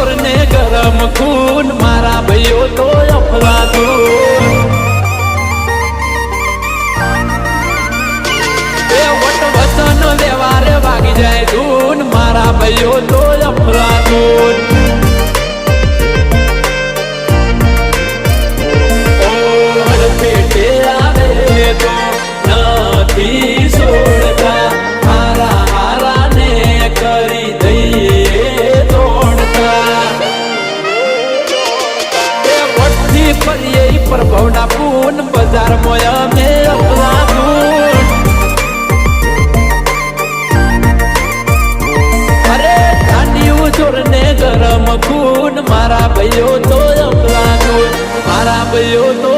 જોરને ગરમ ખૂન મારા ભાઈઓ તો અફલાતું એ વટ વચન વ્યવહારે વાગી જાય ધૂન મારા ભાઈઓ તો અફલાતું પેટે આવે તો નથી છોડતા હારા હારાને કરી દઈએ તોડતા એ વટથી ફરીએ પ્રભવના પૂન બજારમાં અમે અપલાતું અરે ઠાંડિયું જોરને ગરમ ખૂન મારા ભાઈઓ તો અપલાતું મારા ભાઈઓ તો